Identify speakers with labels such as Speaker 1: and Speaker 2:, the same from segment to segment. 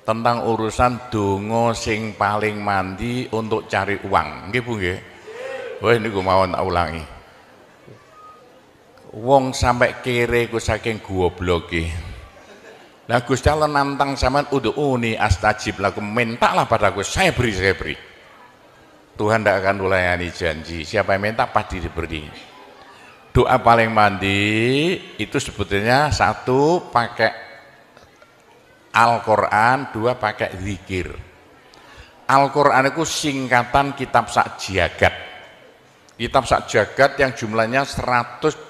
Speaker 1: tentang urusan donga sing paling mandi untuk cari uang. Nggih Bu nggih. Wah niku mawon tak ulangi. Wong sampai kere ku saking gobloke. Lah Gusti Allah nantang sampean ud'uni astajib lakum, mintalah padaku, saya beri, saya beri. Tuhan tidak akan melayani janji, siapa yang minta pasti diberi. Doa paling mandi itu sebetulnya satu pakai Al-Quran, dua pakai zikir. Al-Quran itu singkatan kitab sak jagat. Kitab sak jagat yang jumlahnya 126.000,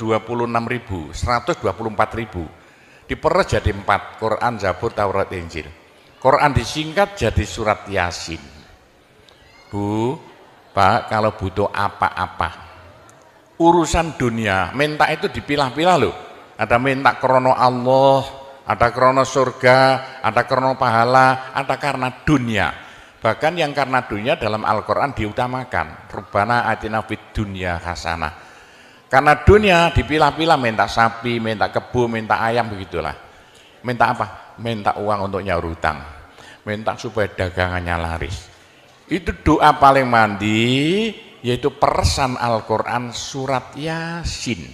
Speaker 1: 124.000. Diperes jadi 4, Quran, Zabur, Taurat, Injil. Quran disingkat jadi surat Yasin. Bu, Pak, kalau butuh apa-apa, urusan dunia, minta itu dipilah-pilah loh. Ada minta krono Allah, ada krono surga, ada krono pahala, ada karena dunia. Bahkan yang karena dunia dalam Al-Quran diutamakan. Rabbana atina fid dunya hasanah. Karena dunia dipilah-pilah, minta sapi, minta kebo, minta ayam, begitulah. Minta apa? Minta uang untuk nyaur hutang. Minta supaya dagangannya laris. Itu doa paling mandi, yaitu peresan Al-Quran surat Yasin.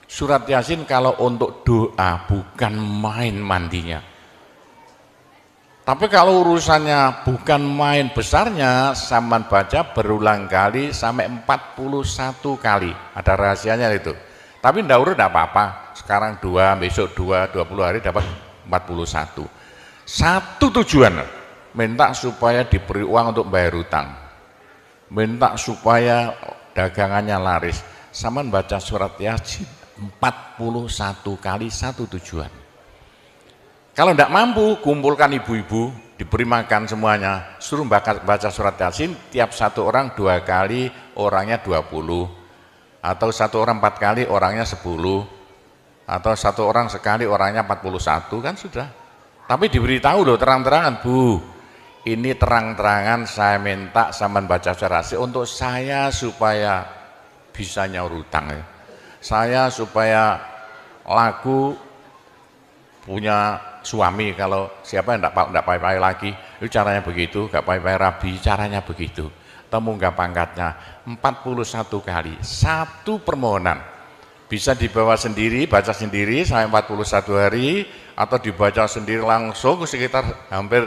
Speaker 1: Surat Yasin kalau untuk doa bukan main mandinya. Tapi kalau urusannya bukan main besarnya, sampean baca berulang kali sampai 41 kali. Ada rahasianya itu. Tapi ndak urut enggak apa-apa. Sekarang 2, besok 2, 20 hari dapat 41. Satu tujuan, minta supaya diberi uang untuk bayar hutang. Minta supaya dagangannya laris. Sampean baca surat Yasin 41 kali, satu tujuan. Kalau tidak mampu, kumpulkan ibu-ibu, diberi makan semuanya, suruh baca surat Yasin, tiap satu orang 2 kali, orangnya 20, atau satu orang 4 kali, orangnya 10, atau satu orang sekali, orangnya 41, kan sudah. Tapi diberitahu loh terang-terangan, Bu, ini terang-terangan saya minta sampean baca surat Yasin untuk saya supaya bisa nyaur hutang ya. Saya supaya laku punya suami, kalau siapa yang tidak pai-pai lagi, itu caranya begitu, gak pai-pai rabi, caranya begitu. Temu gak pangkatnya 41 kali, satu permohonan. Bisa dibawa sendiri, baca sendiri sampai 41 hari, atau dibaca sendiri langsung sekitar hampir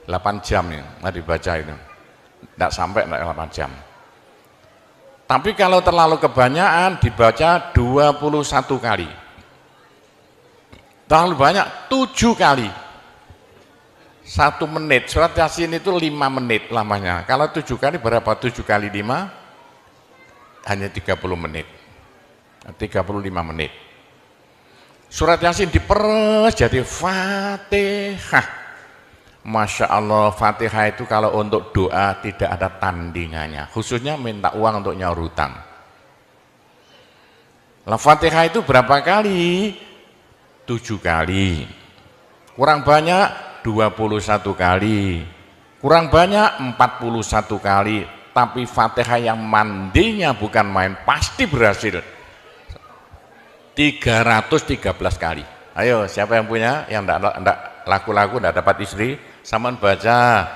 Speaker 1: 8 jam ya, dibaca itu. Tidak sampai 8 jam. Tapi kalau terlalu kebanyakan dibaca 21 kali. Terlalu banyak 7 kali. 1 menit, surat Yasin itu 5 menit lamanya. Kalau 7 kali berapa? 7 kali 5 hanya 30 menit. 35 menit. Surat Yasin diperes jadi Fatihah. Masya Allah, Fatihah itu kalau untuk doa tidak ada tandingannya. Khususnya minta uang untuk nyaur hutang. Lah Fatihah itu berapa kali? 7 kali, kurang banyak 21 kali, kurang banyak 41 kali, tapi Fatihah yang mandinya bukan main, pasti berhasil 313 kali. Ayo siapa yang punya, yang enggak laku-laku, enggak dapat istri, sampean baca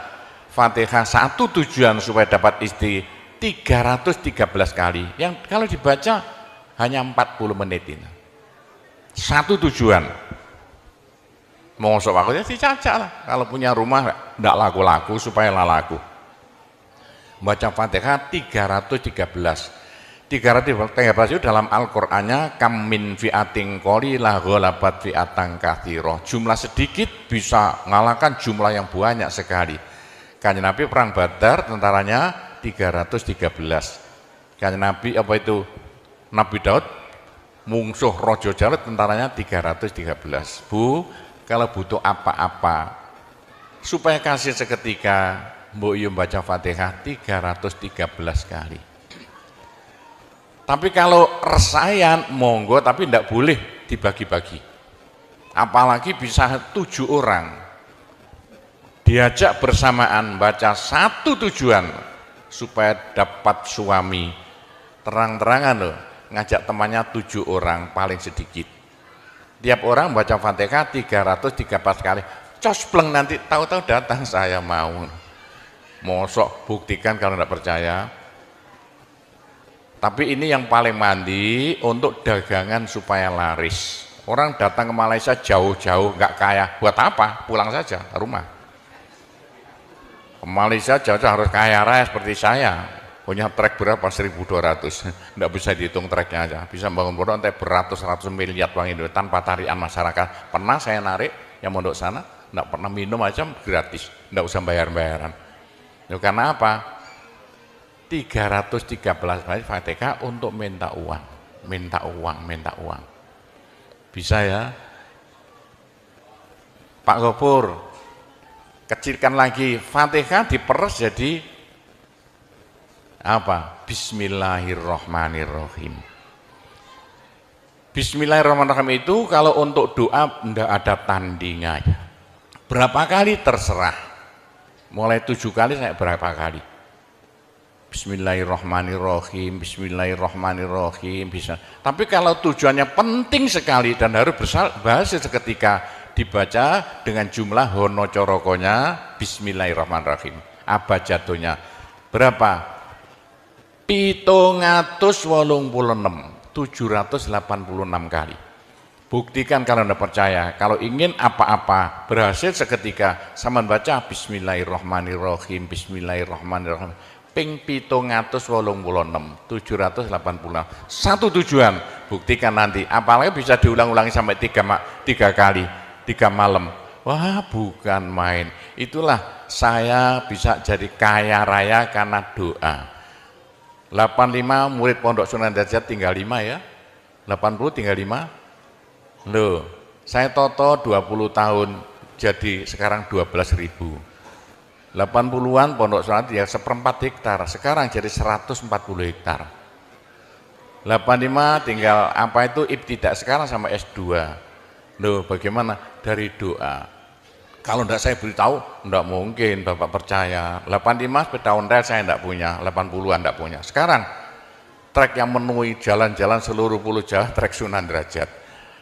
Speaker 1: Fatihah, satu tujuan supaya dapat istri 313 kali, yang kalau dibaca hanya 40 menit ini. Satu tujuan. Mosok aku ya dicacak lah. Kalau punya rumah tidak laku-laku supaya laku. Baca Fatihah 313. 313 itu dalam Al-Qur'annya kam min fi'atin qalilah ghalabat fi'atan katsirah. Jumlah sedikit bisa mengalahkan jumlah yang banyak sekali. Kanjeng Nabi perang Badar tentaranya 313. Kanjeng Nabi apa itu? Nabi Daud mungsuh Raja Jalut tentaranya 313. Bu, kalau butuh apa-apa supaya kasih seketika, mbok yo baca Fatihah 313 kali. Tapi kalau resayan monggo, tapi tidak boleh dibagi-bagi. Apalagi bisa 7 orang diajak bersamaan baca satu tujuan supaya dapat suami. Terang-terangan loh, ngajak temannya 7 orang paling sedikit. Tiap orang baca Fatihah 313 kali, cospleng nanti tahu-tahu datang saya mau. Mosok buktikan kalau tidak percaya. Tapi ini yang paling mandi untuk dagangan supaya laris. Orang datang ke Malaysia jauh-jauh nggak kaya, buat apa? Pulang saja ke rumah. Ke Malaysia jauh-jauh harus kaya raya seperti saya. Punya trek berapa? 1.200. Nggak bisa dihitung treknya aja. Bisa bangun pondok sampai beratus-ratus miliar uang Indonesia tanpa tarian masyarakat. Pernah saya narik yang mondok sana, nggak pernah minum aja gratis, nggak usah bayar-bayaran. Ya, karena apa? 313 kali Fatihah untuk minta uang, minta uang, minta uang. Bisa ya? Pak Gopur, kecilkan lagi, Fatihah diperes jadi apa? Bismillahirrahmanirrahim. Bismillahirrahmanirrahim itu kalau untuk doa tidak ada tandingannya. Berapa kali terserah. Mulai 7 kali saya berapa kali. Bismillahirrahmanirrahim, Bismillahirrahmanirrahim bisa. Tapi kalau tujuannya penting sekali dan harus berhasil seketika dibaca dengan jumlah hono corokonya Bismillahirrahmanirrahim. Abjadnya berapa? 786 kali. Buktikan kalau Anda percaya. Kalau ingin apa-apa berhasil seketika, sama baca Bismillahirrahmanirrahim, Bismillahirrahmanirrahim. Ping 786. Satu tujuan, buktikan nanti. Apalagi bisa diulang-ulangi sampai 3 kali, 3 malam. Wah, bukan main. Itulah saya bisa jadi kaya raya karena doa. 85 murid Pondok Sunan Derajat tinggal 5 ya. 80 tinggal 5. Loh, saya toto 20 tahun jadi sekarang 12.000. 80-an Pondok Sunan ya 1/4 hektar, sekarang jadi 140 hektar. 85 tinggal apa itu ibtidak sekarang sama S2. Loh, bagaimana? Dari doa. Kalau enggak saya beritahu, enggak mungkin Bapak percaya. 85 sepeda ontel saya enggak punya, 80-an enggak punya. Sekarang trek yang memenuhi jalan-jalan seluruh pulau Jawa trek Sunan Derajat.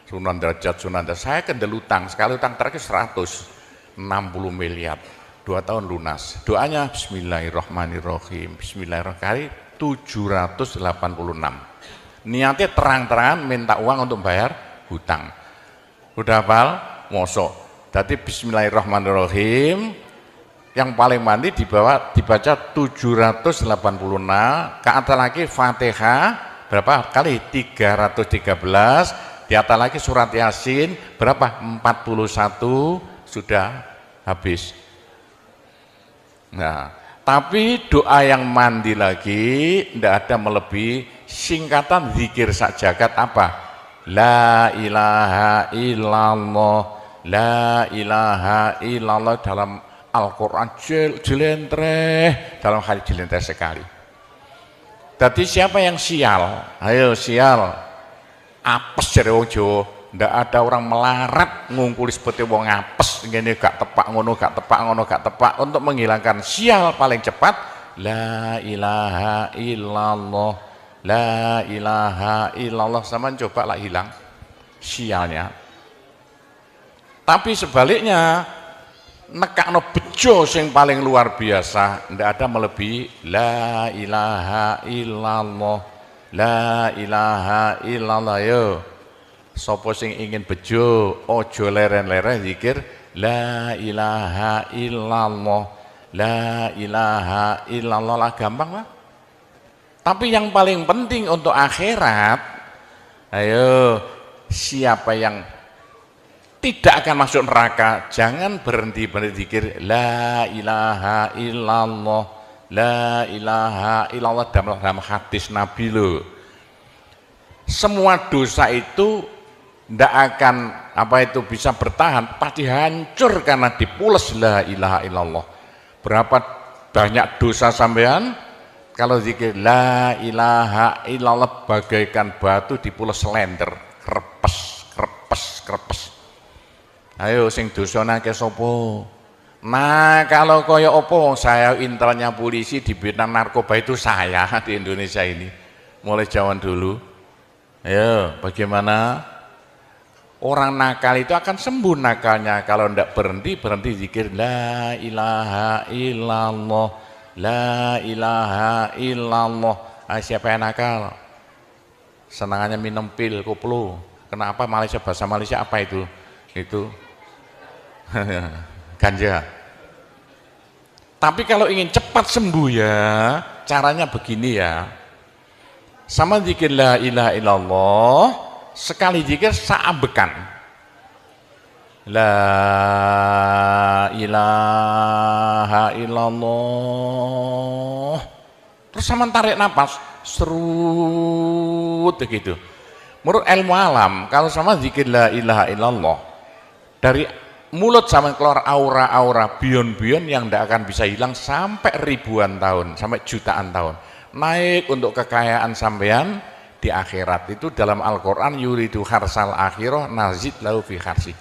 Speaker 1: Sunan Derajat. Saya kendel utang, sekali utang treknya 160 miliar. 2 tahun lunas. Doanya Bismillahirrahmanirrahim. Bismillahirrahmanirrahim 786. Niatnya terang-terangan minta uang untuk bayar hutang. Udah hafal? Mosok. Jadi Bismillahirrahmanirrahim yang paling mandi dibaca 786, ke atas lagi Fatihah berapa kali? 313, di atas lagi surat Yasin berapa? 41, sudah habis. Nah, tapi doa yang mandi lagi tidak ada melebihi singkatan zikir sak jagat apa? La ilaha illallah, la ilaha illallah dalam Al-Quran jelentreh, dalam hadis jelentreh sekali. Jadi siapa yang sial? Ayo sial, apes dari wong Jawa. Ndak ada orang melarat ngungkuli seperti wong apes ngene gak tepak ngono gak tepak ngono gak tepak. Untuk menghilangkan sial paling cepat la ilaha illallah, la ilaha illallah. Sama coba lah hilang sialnya. Tapi sebaliknya nekakno bejo sing paling luar biasa ndak ada melebihi la ilaha illallah, la ilaha illallah. Yo sapa sing ingin bejo ojo leren-leren zikir la ilaha illallah, la ilaha illallah lah, gampang lah. Tapi yang paling penting untuk akhirat, ayo siapa yang tidak akan masuk neraka jangan berhenti zikir la ilaha illallah, la ilaha illallah. Dalam hadis Nabi loh, semua dosa itu tidak akan bisa bertahan, pasti hancur karena dipules la ilaha illallah. Berapa banyak dosa sampean kalau zikir la ilaha illallah bagaikan batu dipules lender, krepes krepes krepes. Ayo sing dosane akeh sapa? Nah, kalau koyo opo saya intelnya polisi di bidang narkoba itu saya di Indonesia ini mulai zaman dulu. Ayo bagaimana? Orang nakal itu akan sembuh nakalnya kalau tidak berhenti zikir la ilaha illallah, la ilaha illallah. Siapa yang nakal? Senangannya minum pil, koplo. Kenapa Malaysia, bahasa Malaysia apa itu? Itu ganja. Tapi kalau ingin cepat sembuh ya, caranya begini ya. Sama zikir la ilaha illallah, sekali zikir saambekan. La ilaha illallah. Terus sama tarik nafas, serut begitu. Menurut ilmu alam, kalau sama zikir la ilaha illallah, dari mulut sama keluar aura-aura bion-bion yang tidak akan bisa hilang sampai ribuan tahun, sampai jutaan tahun. Naik untuk kekayaan sampean di akhirat. Itu dalam Al-Quran, yuridu harsal akhirah nazid lahu fi harsi.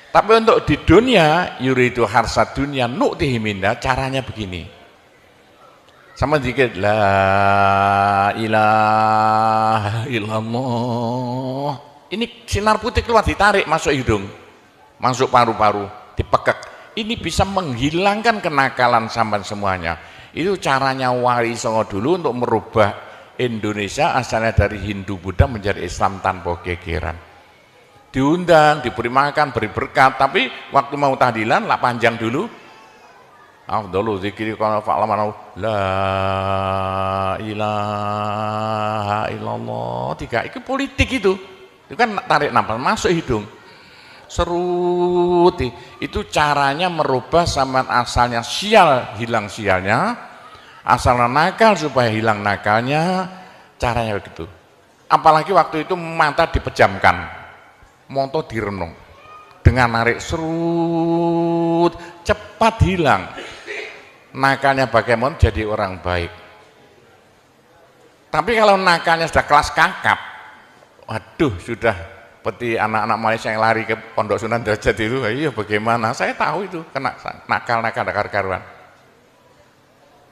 Speaker 1: Tapi untuk di dunia, yuridu harsad dunia nu'tihi minna, caranya begini. Sama dikit la ilaha illallah. Ini sinar putih keluar, ditarik masuk hidung, masuk paru-paru, dipekek. Ini bisa menghilangkan kenakalan sampan semuanya. Itu caranya Wali Songo dulu untuk merubah Indonesia asalnya dari Hindu Buddha menjadi Islam tanpa gegeran. Diundang, diberi makan, beri berkat, tapi waktu mau tahlilan lah panjang dulu. Afdalu zikri kana fa'laman la ilaha illallah. Tiga, itu politik itu. Itu kan tarik nafas masuk hidung. Serut, itu caranya merubah sampean asalnya sial, hilang sialnya, asalnya nakal supaya hilang nakalnya, caranya begitu. Apalagi waktu itu mata dipejamkan, moto direnung, dengan narik serut, cepat hilang nakalnya. Bagaimana jadi orang baik? Tapi kalau nakalnya sudah kelas kakap, waduh, sudah seperti anak-anak Malaysia yang lari ke Pondok Sunan Derajat itu, iya bagaimana? Saya tahu itu kena nakal karuan.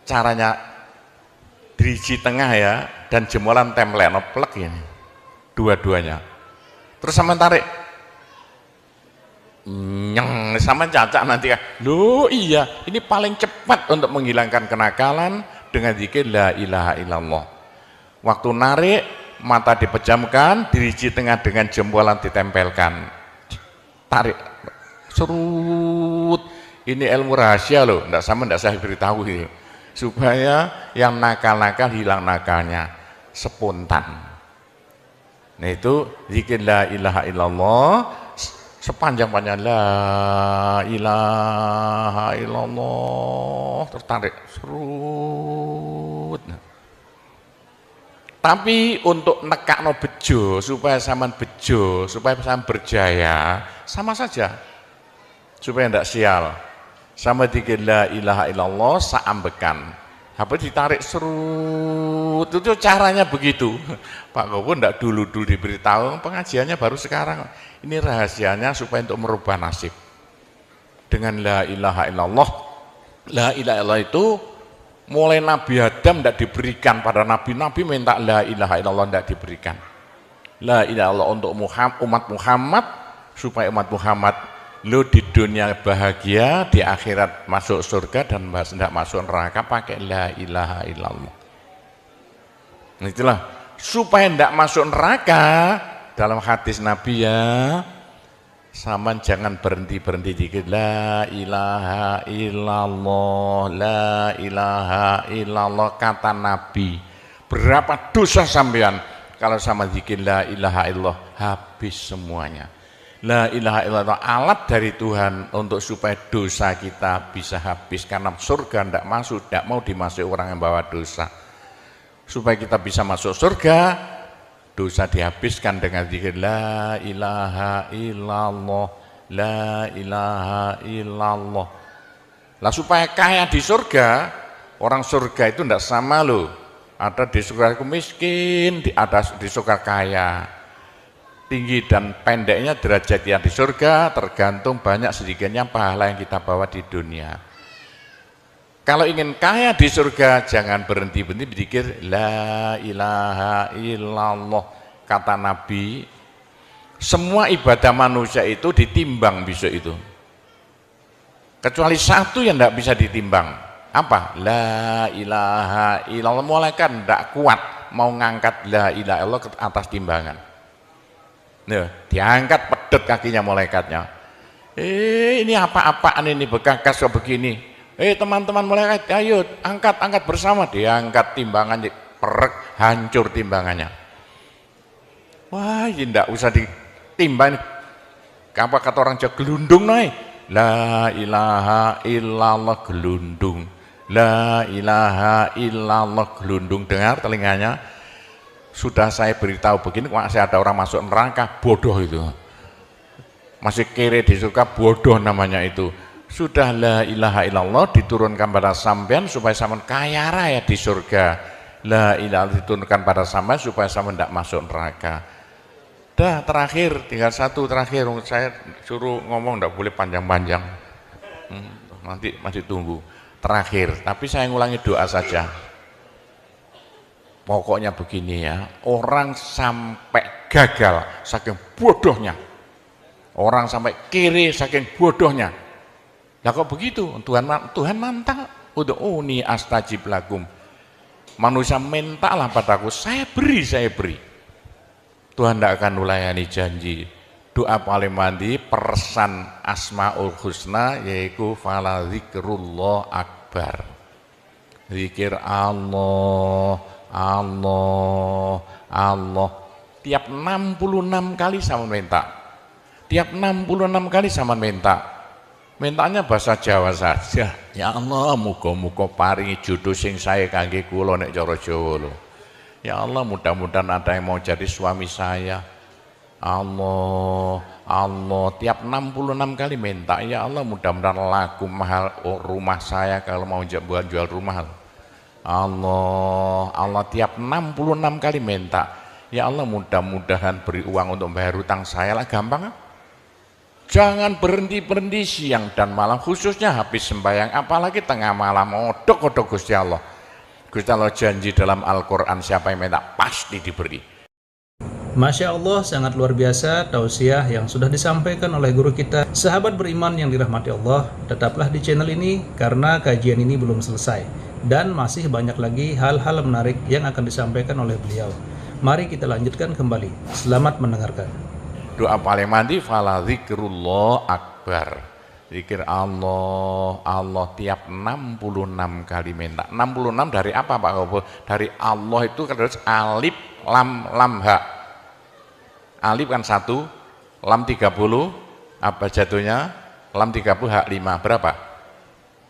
Speaker 1: Caranya diriji tengah ya, dan jemuran template plek ini, dua-duanya. Terus sama tarik, nyeng, sama cacak nanti kan. Loh iya, ini paling cepat untuk menghilangkan kenakalan dengan zikir la ilaha illallah. Waktu narik, mata dipejamkan, diriji tengah dengan jempolan ditempelkan, tarik, serut. Ini ilmu rahasia loh, tidak saya beritahu ini, supaya yang nakal-nakal hilang nakalnya spontan. Nah itu zikir la ilaha illallah, sepanjang-panjang la ilaha illallah, tertarik, serut. Tapi untuk nekakno bejo, supaya sampean bejo, supaya sampean berjaya, sama saja. Supaya tidak sial. Sama dikir la ilaha illallah, saambekan. Apa ditarik serut, itu caranya begitu. Pak Gowo tidak dulu diberitahu, pengajiannya baru sekarang. Ini rahasianya supaya untuk merubah nasib. Dengan la ilaha illallah. La ilaha illallah itu mulai Nabi Adam tidak diberikan pada nabi-nabi, minta la ilaha illallah tidak diberikan. La ilaha illallah untuk umat Muhammad, supaya umat Muhammad lo di dunia bahagia, di akhirat masuk surga, dan tidak masuk neraka pakai la ilaha illallah. Itulah supaya tidak masuk neraka. Dalam hadis Nabi ya, sama jangan berhenti dikit la ilaha illallah, la ilaha illallah. Kata Nabi, berapa dosa sampean kalau sama zikir la ilaha illallah, habis semuanya. La ilaha illallah alat dari Tuhan untuk supaya dosa kita bisa habis, karena surga tidak masuk, tidak mau dimasuki orang yang bawa dosa. Supaya kita bisa masuk surga, dosa dihabiskan dengan zikir la ilaha illallah, la ilaha illallah. Lah supaya kaya di surga, orang surga itu tidak sama loh. Ada di surga itu miskin, ada di surga kaya. Tinggi dan pendeknya derajat yang di surga tergantung banyak sedikitnya pahala yang kita bawa di dunia. Kalau ingin kaya di surga, jangan berhenti berzikir la ilaha illallah. Kata Nabi, Semua ibadah manusia itu ditimbang besok itu. Kecuali satu yang tidak bisa ditimbang. Apa? La ilaha illallah. Malaikat tidak kuat mau ngangkat la ilaha illallah ke atas timbangan. Nah, diangkat pedet kakinya malaikatnya. Ini apa-apaan ini bekas kok begini. Teman-teman malaikat, ayo angkat bersama. Diangkat timbangannya, perek, hancur timbangannya. Wah, ini tidak usah ditimbang. Apa kata orang Jawa, gelundung naik. La ilaha illallah gelundung. La ilaha illallah gelundung. Dengar telinganya. Sudah saya beritahu begini, masih ada orang masuk neraka, bodoh itu. Masih kere di surga, bodoh namanya itu. Sudah la ilaha illallah diturunkan pada sampean supaya sampean kaya raya di surga. La ilaha diturunkan pada sampean supaya sampean tidak masuk neraka. Dah, terakhir, tinggal satu terakhir. Saya suruh ngomong tidak boleh panjang-panjang. Nanti masih tunggu. Terakhir, tapi saya ngulangi doa saja. Pokoknya begini ya, orang sampai gagal saking bodohnya, orang sampai kiri saking bodohnya. Lah kok begitu? Tuhan mantap. Ud'uni astajib lakum. Manusia mintalah padaku, saya beri. Tuhan tidak akan melayani janji. Doa paling mandi persan Asmaul Husna yaitu fala zikrullah akbar. Zikir Allah, Allah, Allah. Tiap 66 kali sama minta. Tiap 66 kali sama minta. Mintanya bahasa Jawa saja. Ya Allah, muga-muga paringi jodoh sing sae kangge kula nek cara Jawa lho. Ya Allah, mudah-mudahan ada yang mau jadi suami saya. Allah, Allah, tiap 66 kali minta. Ya Allah, mudah-mudahan laku mahal rumah saya kalau mau jual rumah. Allah, Allah, tiap 66 kali minta. Ya Allah, mudah-mudahan beri uang untuk bayar hutang saya lah, gampang. Jangan berhenti siang dan malam, khususnya habis sembahyang, apalagi tengah malam. Odok Gusti Allah. Gusti Allah janji dalam Al-Quran, siapa yang minta pasti diberi.
Speaker 2: Masya Allah, sangat luar biasa tausiah yang sudah disampaikan oleh guru kita. Sahabat beriman yang dirahmati Allah, tetaplah di channel ini karena kajian ini belum selesai dan masih banyak lagi hal-hal menarik yang akan disampaikan oleh beliau. Mari kita lanjutkan kembali. Selamat mendengarkan.
Speaker 1: Doa paling mandi fala zikrullah akbar. Zikir Allah, Allah tiap 66 kali minta. 66 dari apa Pak Kobo? Dari Allah itu kan alif lam ha. Alif kan 1, lam 30, apa jatuhnya? Lam 30, hak 5, berapa?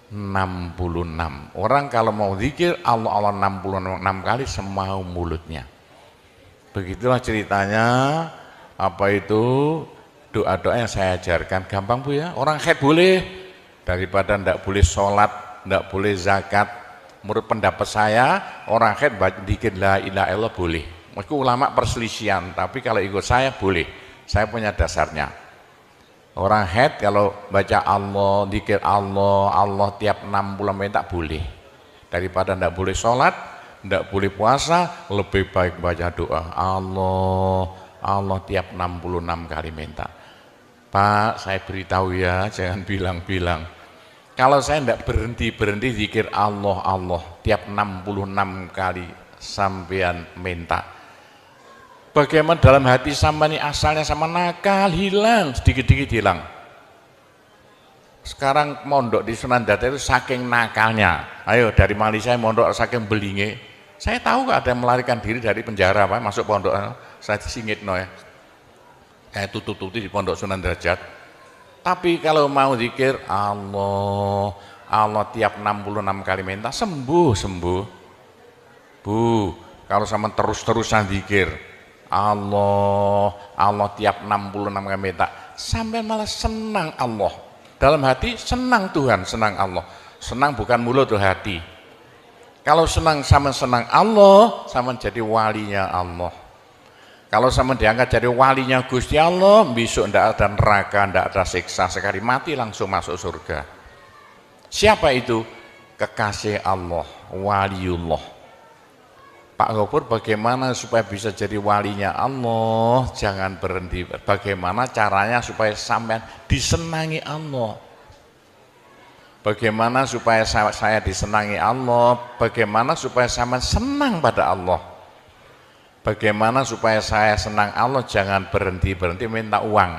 Speaker 1: 66. Orang kalau mau zikir Allah 66 kali semau mulutnya. Begitulah ceritanya. Apa itu doa-doa yang saya ajarkan, gampang Bu ya. Orang haid boleh, daripada ndak boleh sholat, ndak boleh zakat. Menurut pendapat saya, orang haid zikir la ilaha illallah boleh. Meskipun ulama perselisihan, tapi kalau ikut saya boleh. Saya punya dasarnya. Orang haid kalau baca Allah, zikir Allah, Allah tiap 60 menit tak boleh. Daripada ndak boleh sholat, ndak boleh puasa, lebih baik baca doa Allah, Allah tiap 66 kali minta. Pak, saya beritahu ya, jangan bilang-bilang. Kalau saya ndak berhenti zikir Allah, Allah tiap 66 kali sampean minta. Bagaimana dalam hati sama ini asalnya sama nakal, hilang, sedikit-sedikit hilang. Sekarang mondok di Sunan Data itu saking nakalnya. Ayo dari Malaysia mondok saking belinge. Saya tahu gak ada yang melarikan diri dari penjara Pak, masuk pondok. Saya disingit no ya. Kayak tutup-tutup di pondok Sunan Derajat. Tapi kalau mau zikir Allah, Allah tiap 66 kali minta sembuh. Bu, kalau sama terus-terusan zikir Allah, Allah tiap 66 kali minta, sampai malah senang Allah. Dalam hati senang Tuhan, senang Allah. Senang bukan mulut tuh hati. Kalau senang sama senang Allah, sama jadi walinya Allah. Kalau sama diangkat jadi walinya Gusti Allah, besok ndak ada neraka, ndak ada siksa, sekali mati langsung masuk surga. Siapa itu? Kekasih Allah, waliullah. Pak Gopur bagaimana supaya bisa jadi walinya Allah? Jangan berhenti. Bagaimana caranya supaya sampean disenangi Allah? Bagaimana supaya saya disenangi Allah? Bagaimana supaya sampean senang pada Allah? Bagaimana supaya saya senang Allah? Jangan berhenti minta uang.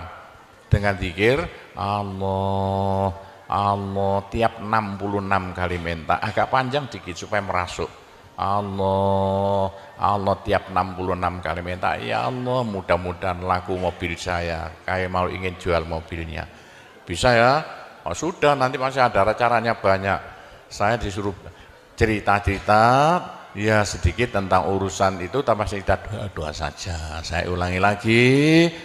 Speaker 1: Dengan zikir Allah, Allah tiap 66 kali minta. Agak panjang dikit supaya merasuk. Allah, Allah tiap 66 kali minta, ya Allah mudah-mudahan laku mobil saya, kayak mau ingin jual mobilnya. Bisa ya? Oh, sudah, nanti masih ada caranya banyak. Saya disuruh cerita-cerita ya sedikit tentang urusan itu, tapi kita doa-doa saja. Saya ulangi lagi,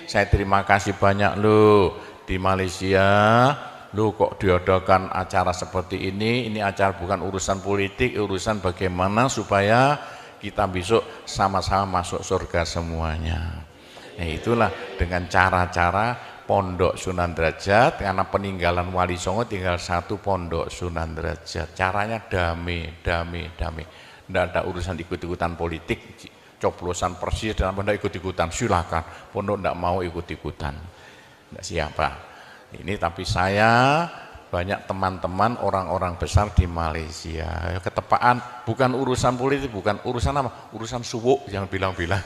Speaker 1: saya terima kasih banyak loh di Malaysia. Lu kok diadakan acara seperti ini acara bukan urusan politik, urusan bagaimana supaya kita besok sama-sama masuk surga semuanya. Nah, itulah dengan cara-cara Pondok Sunan Derajat, karena peninggalan Wali Songo tinggal satu Pondok Sunan Derajat. Caranya damai. Tidak ada urusan ikut-ikutan politik, coblosan persis dan tidak ikut-ikutan, silakan. Pondok tidak mau ikut-ikutan, tidak siapa. Ini tapi saya banyak teman-teman orang-orang besar di Malaysia. Ketepaan bukan urusan politik, bukan urusan apa? Urusan suwuk yang bilang-bilang.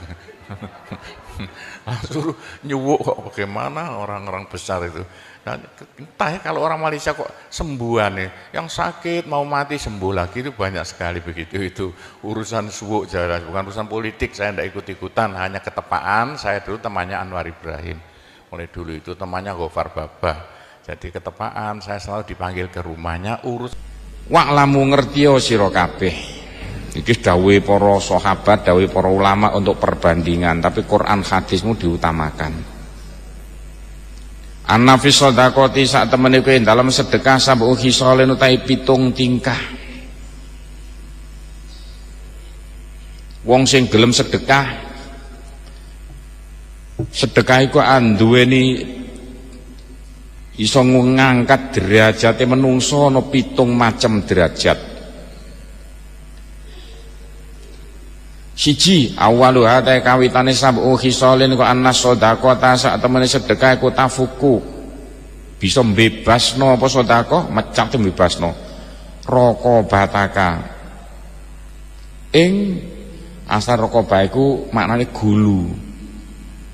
Speaker 1: Suruh nyuwuk kok bagaimana orang-orang besar itu. Nah, entah ya kalau orang Malaysia kok sembuhan nih, yang sakit mau mati sembuh lagi itu banyak sekali begitu. Itu urusan suwuk jelas, bukan urusan politik. Saya tidak ikut-ikutan, hanya ketepaan. Saya dulu temannya Anwar Ibrahim. Mulai dulu itu temannya Gofar Babah. Jadi ketepaan saya selalu dipanggil ke rumahnya urus.
Speaker 3: Wa'lamu ngertiyo sira kabeh. Iki dawuhe para sahabat, dawuhe para ulama untuk perbandingan, tapi Quran hadismu diutamakan. Anna fi shadaqati sak temene kowe dalam sedekah sabu khisalin utahe 7 tingkah. Wong sing gelem sedekah iku anduweni iso ngangkat derajate menungso ana 7 macem derajat. Siji awalu hata kawitane sabu khisalin ku annas sedaqata sak temene sedekah iku tafuku bisa mbebasno apa sedekah mecat mbebasno raqabataka ing asal raqabah iku maknane gulu.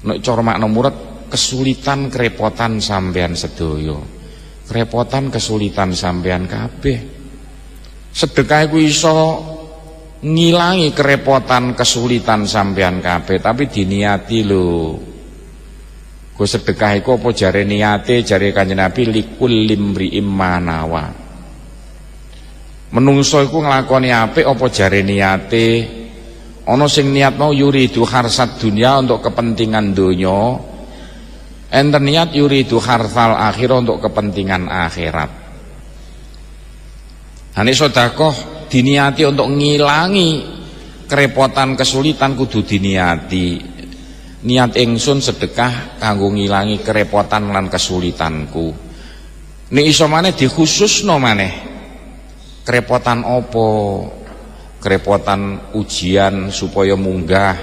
Speaker 3: Nek cara makna murad kesulitan kerepotan sampean sedaya. Kerepotan kesulitan sampean kabeh. Sedekah iku iso ngilangi kerepotan kesulitan sampean kabeh, tapi diniati lho. Go sedekah iku apa jare niate, jare Kanjeng Nabi likul limri'im manawa. Menungso iku nglakoni apik apa jare niate. Ono sing niat mau yuridu harsat dunia untuk kepentingan dunia, enten niat yuridu harsal akhirah untuk kepentingan akhirat. Hani sedekah diniati untuk ngilangi kerepotan kesulitan kudu diniati. Niat ingsun sedekah kanggo ngilangi kerepotan lan kesulitanku. Nek iso maneh dikhususno maneh. Kerepotan opo? Kerepotan ujian supaya munggah,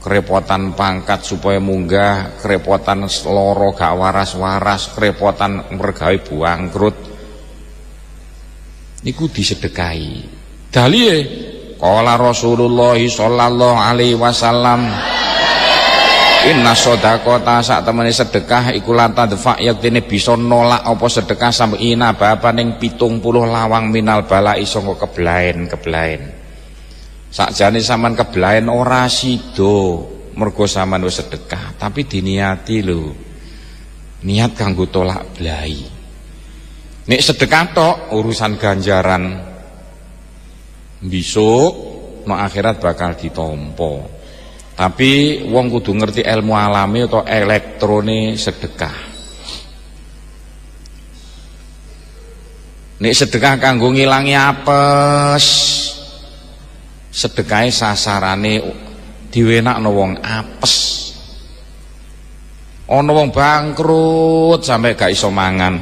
Speaker 3: kerepotan pangkat supaya munggah, kerepotan loro gak waras-waras, kerepotan mergawe bangkrut. Niku disedekahi. Dalile qala Rasulullah sallallahu alaihi wasallam inna shadaqata sak temene sedekah iku lata defa yaktine bisa nolak apa sedekah sampe ina baban ning 70 lawang minal bala iso keblaen. Sakjane sampean keblaen ora sida mergo sampean wis sedekah, tapi diniati lho. Niat kanggo tolak blai. Nek sedekah tok urusan ganjaran besok no akhirat bakal ditampa. Tapi wong kudu ngerti ilmu alami atau elektrone sedekah. Nek sedekah kanggo ngilangi apes, sedekahe sasarane diwenakno wong apes. Ana wong bangkrut sampai gak iso mangan.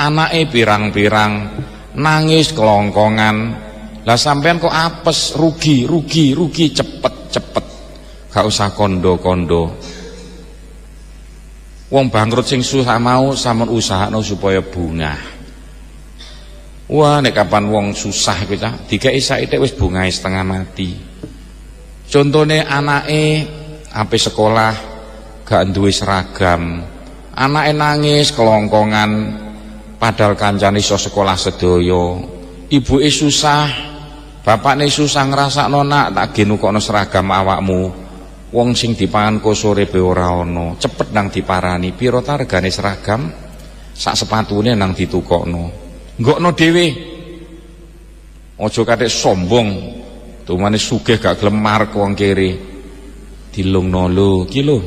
Speaker 3: Anake pirang-pirang nangis kelongkongan, Lah sampean kok apes, rugi cepet gak usah kondo-kondo. Wong bangkrut sing susah mau sampean usahakno supaya bungah. Wah nek kapan wong susah iku cah dikeki saithik wis bungahe setengah mati. Contone anake ape sekolah gak duwe seragam, anake nangis kelongkongan padahal kancane iso sekolah sedaya. Ibuke susah, bapakne susah ngrasakno nak tak genukokno seragam awakmu. Wong sing dipangan ko sore be ora ana, cepet nang diparani. Piro ta regane seragam? Sak sepatune nang ditukokno. Nggokno dhewe. Aja kathik sombong. Tumane sugih gak gelem marek wong kere. Dilungno lho, iki lho.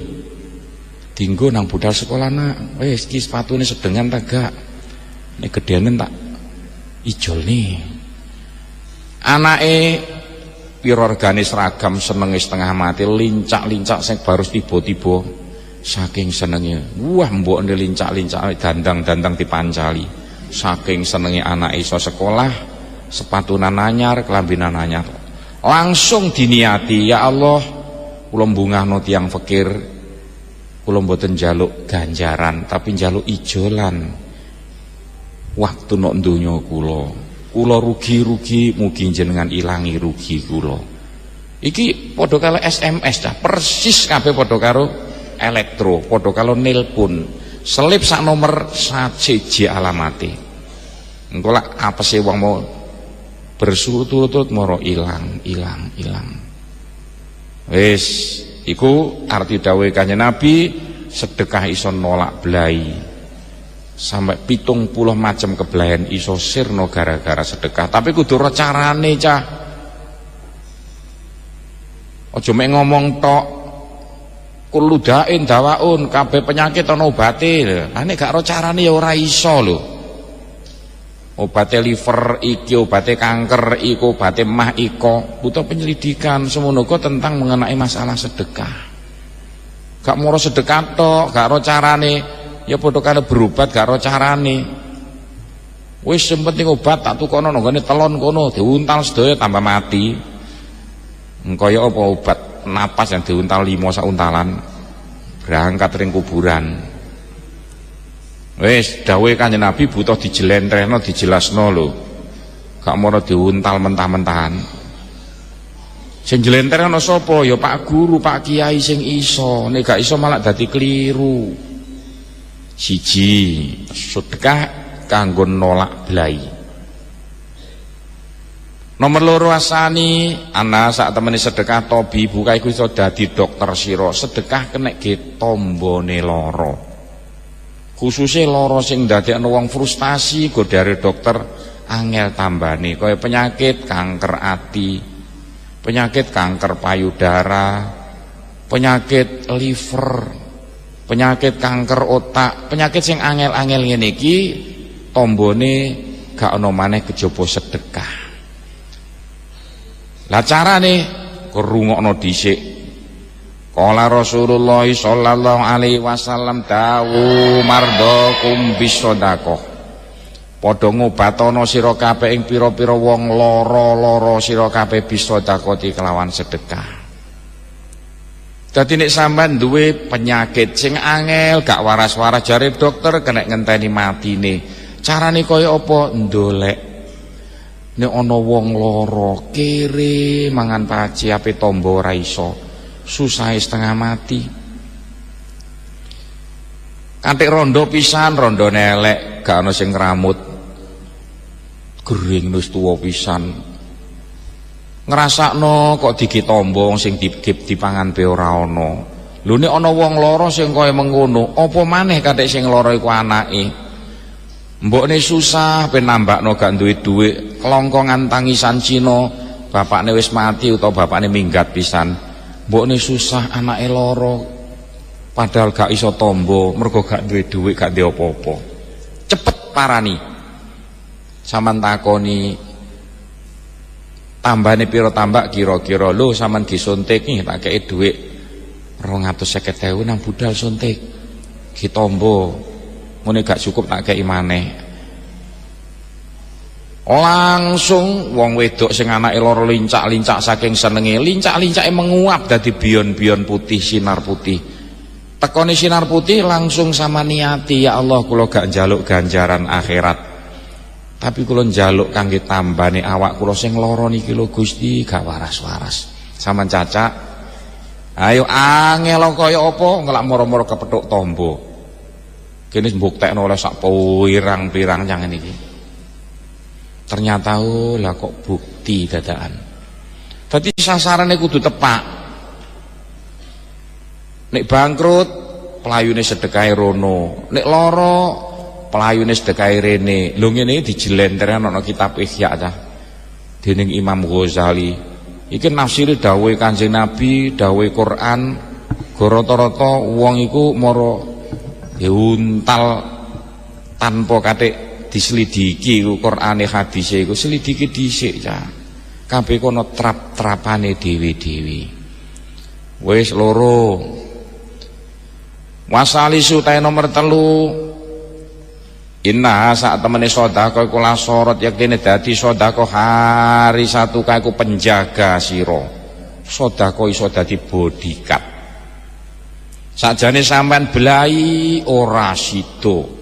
Speaker 3: Dinggo nang budal sekolah nak. Wis iki sepatune sedengan ta gak? Nek gedene tak ijolne. Anake piro regane seragam senenge setengah mati, lincak-lincak sing baru tiba-tiba saking senenge. Wah mbokne lincak-lincak dandang-dandang dipancali. Saking senenge anake iso sekolah, sepatunan anyar, kelambinan anyar. Langsung diniati, ya Allah, kula mbungahno tiyang fakir. Kula mboten njaluk ganjaran, tapi njaluk ijolan. Waktu nok donya kula rugi-rugi, mugi jenengan ilangi rugi kula. Iki padha karo SMS dah, persis kabeh padha karo elektro, padha karo nelpon. Selip sak nomor siji alamate. Engko lak apese wong mau bersurut-turut moro ilang. Wis, iku arti dawuh Kanjeng Nabi, sedekah iso nolak belai. Sampai 70 macam kebelayan iso sirno gara-gara sedekah. Tapi kudu ora carane, cah. Aja mek ngomong tok. Kuludain dawaun kabeh penyakit ana obate. Lah nek gak ora carane ya ora iso lho. Obate liver iki, obate kanker iku, obate mah iko, butuh penyelidikan semono tentang mengenai masalah sedekah. Gak moro sedekah tok, gak ora carane. Ya padha karo berobat gak ora carane. Wis sing penting obat tak tukono nang ngene telon kono diuntal sedaya tambah mati. Kaya apa obat napas yang diuntal 5 sak untalan berangkat ring kuburan. Wis dawuhe Kanjeng Nabi butuh dijelentrehno dijelasno lho. Gak mono diuntal mentah-mentahan. Sing jelentrehno sapa? Ya Pak Guru, Pak Kiai sing iso. Nek gak iso malah dadi keliru. Siji, sedekah kanggo nolak belai. Nomor loro asani, ana sak temene sedekah tobi buka iku iso dadi dokter sira. Sedekah kenek ge tombone lara. Khususe lara sing ndadekno wong frustasi go dari dokter angel tambane kaya penyakit kanker ati, penyakit kanker payudara, penyakit liver, penyakit kanker otak, penyakit sing angel-angel ngene iki tombone gak ana maneh kejaba sedekah. Lah carane kerungokno dhisik. Qala Rasulullah sallallahu alaihi wasallam dawu mardakum bisedaqah. Padha ngobatono sira kabeh ing pira-pira wong lara-lara sira kabeh bisedaqati kelawan sedekah. Dadi nek sampean duwe penyakit sing angel gak waras-waras jare dokter kena ngenteni matine. Carane kaya apa? Ndolek. Nek ana wong lara kere mangan paci ape tombo ora iso, susah setengah mati. Kanthi rondo pisan, rondone elek, gak ana sing ngramut. Gering wis tuwa pisan. Ngrasakno kok digitombo sing dipangan pe ora ana. Lho nek ana wong lara sing kaya mengono, apa maneh kathik sing lara iku anake. Mbokne susah ben nambakno gak duwe dhuwit, kelongkongan tangisan Cina, bapakne wis mati utawa bapakne minggat pisan. Mbokne susah anake lara. Padahal gak iso tombo, mergo gak duwe dhuwit, gak duwe apa-apa. Cepet parani. Saman takoni tambane pira tambak kira-kira lho sampean disuntik nih tak kei dhuwit 250.000 nang budal suntik ditombo ngene gak cukup tak kei maneh. Langsung wong wedok sing anake loro lincak-lincak saking senenge, lincak-lincake menguap dadi bion-bion putih, sinar putih. Tekoni sinar putih langsung sama niati, ya Allah kula gak njaluk ganjaran akhirat, tapi kula njaluk kangge tambane awak kula sing lara niki lho Gusti, gak waras-waras. Sampeyan cacak ayo angel kaya apa ngelak moro-moro kepethuk tombo. Kene mbuktekno oleh sak pirang-pirang jangan iki. Ternyata lah kok bukti dadakan. Dadi sasarane kudu tepak. Nek bangkrut pelayune sedekahe rono, nek lara pelayune sedekahe rene. Lho ngene dijelenterno ana kitab Ihya ta. Dening Imam Ghazali. Iki nafsire dawuhe Kanjeng Nabi, dawuhe Quran. Rata-rata wong iku mara diuntal tanpa katik diselidiki Qur'ane hadise iku selidiki dhisik cah. Kabeh kono trap-trapane dhewe-dhewe. Wis loro. Wasalisu ta nomor 3. Inna saat temene sedekah iku la sorot yaktine dadi sedekah hari satu kae ku penjaga sira. Sedekah iso dadi bodyguard. Sakjane sampean belai ora sida.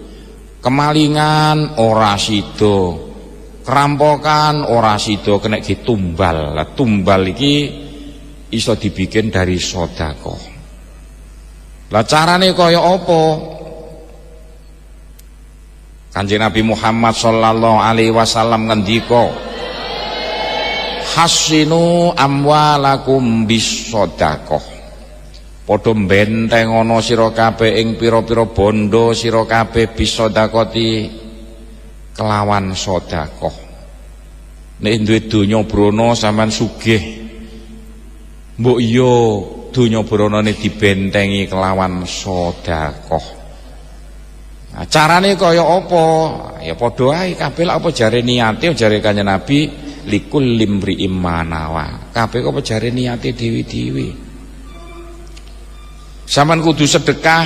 Speaker 3: Kemalingan ora sida, kerampokan ora sida, kena ditumbal. Lah tumbal iki iso dibikin dari sedekah. Lah carane kaya apa? Kanjeng Nabi Muhammad sallallahu alaihi wasallam ngendika, "Hassinu amwalakum bis sedekah." Padha benteng ana sira kabeh ing pira-pira bondo sira kabeh bisa sedekati kelawan sedekah. Nek duwe donya brana sampean sugih, mbok iya donya branane dibentengi kelawan sedekah. Nah, carane kaya apa? Ya padha ae kabeh lak apa jare niate jare Kanjeng Nabi likul limri imanawa. Kabeh apa jare niate dhewe-dhewe. Sampeyan kudu sedekah,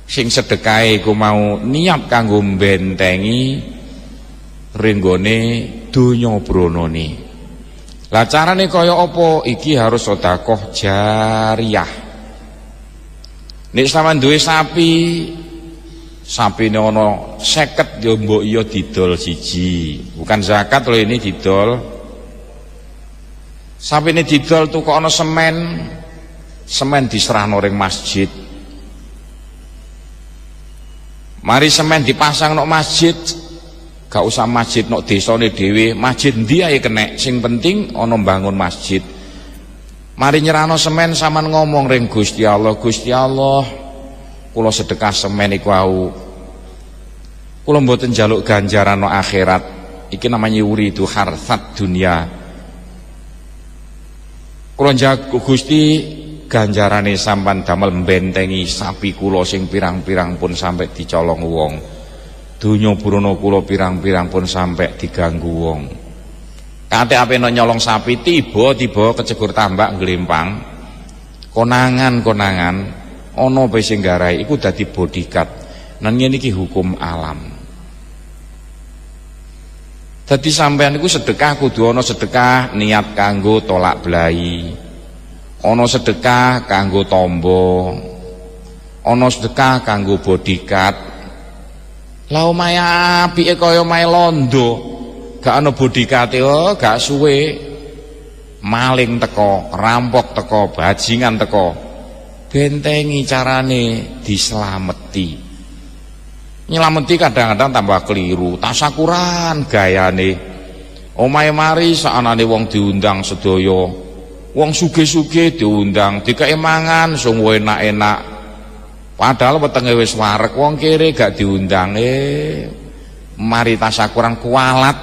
Speaker 3: sing sedekahe iku mau niat kanggo mbentengi renggone donya branane. Lah carane kaya apa? Iki harus sedekah jariyah. Nek sampeyan duwe sapi, sapine ana 50 ya mbok iya didol siji. Bukan zakat lho ini didol. Sapine didol tuku ana semen diserahno ring masjid. Mari semen dipasang nok masjid, gak usah masjid nok desane dhewe, masjid ndi ae kenek, sing penting ana mbangun masjid. Mari nyerahno semen sampean ngomong ring Gusti Allah, Gusti Allah, kula sedekah semen iku wau. Kula mboten njaluk ganjaran no akhirat. Iki namanya yuridu hartsat dunya. Kula njago Gusti ganjarane sampan damel mbentengi sapi kula sing pirang-pirang pun sampai dicolong wong. Donya brana kula pirang-pirang pun sampai diganggu wong. Kate apeno nyolong sapi tiba-tiba kecegur tambak nglempang. Konangan-konangan ana bae sing garai iku dadi bodyguard. Nang ngene iki hukum alam. Dadi sampean iku sedekah kudu ana sedekah niat kanggo tolak belai. Ana sedekah kanggo tombo, ana sedekah kanggo bodyguard. Lah omahe apike kaya omahe londo, gak ana bodyguard gak suwe maling teko, rampok teko, bajingan teko. Bentengi carane dislameti. Nyelameti kadang-kadang tambah keliru, tasakuran gayane. Omahe mari saanane wong diundang sedaya. Wong sugih-sugih diundang, dikake mangan sing enak-enak. Padahal wetenge wis wareg, wong kere gak diundang. Mari tasakuran kualat.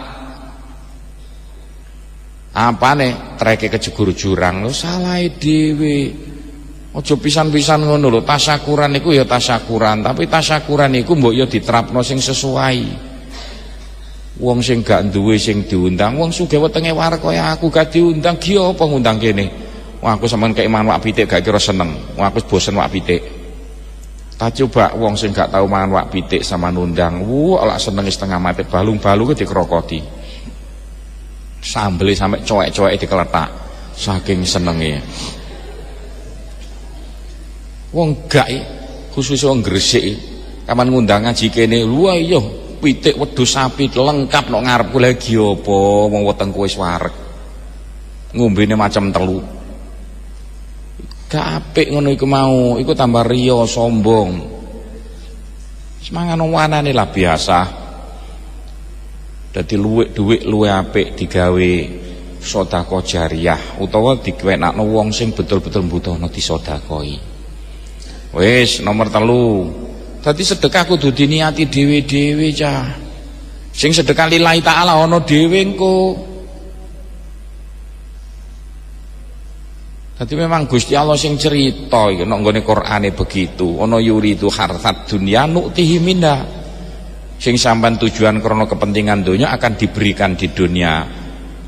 Speaker 3: Apane treke kejegur jurang lho salahe dhewe. Aja pisan-pisan ngono lho, tasakuran iku ya tasakuran, tapi tasakuran iku mbok ya diterapno sing sesuai. Wong sing gak duwe sing diundang, wong sugih wetenge wareg kaya aku gak diundang, ki apa ngundang kene? Wah aku sampean kei mangan wak pitik gak kira seneng. Wah aku bosen wak pitik. Tak coba wong sing gak tau mangan wak pitik sama nundang, lak seneng setengah mati, balung-balunge dikrokoti. Sambele sampai coek-coek dikeletak saking senenge. Wong gak khusus wong Gresik kapan ngundang ngaji kene, wah iya pitik wedhus sapi lengkap nok ngarepku lagi apa wong wetengku wis wareg. Ngombene macam telu. Gak apik ngono iku mau, iku tambah riya sombong. Semangan wanane lah biasa. Dadi dhuwit luwe apik digawe sedekah jariyah utawa diwenakno wong sing betul-betul mbutuhno disedekahi. Wis nomor 3. Dadi sedekah kudu diniati dhewe-dhewe cah. Sing sedekah lillahi taala ana dhewe engko. Dadi memang Gusti Allah sing cerita iki nek nggone Qur'ane begitu. Ana yuridu harsat dunya nu'tihi minha. Sing sampean tujuan krana kepentingan dunia akan diberikan di dunia.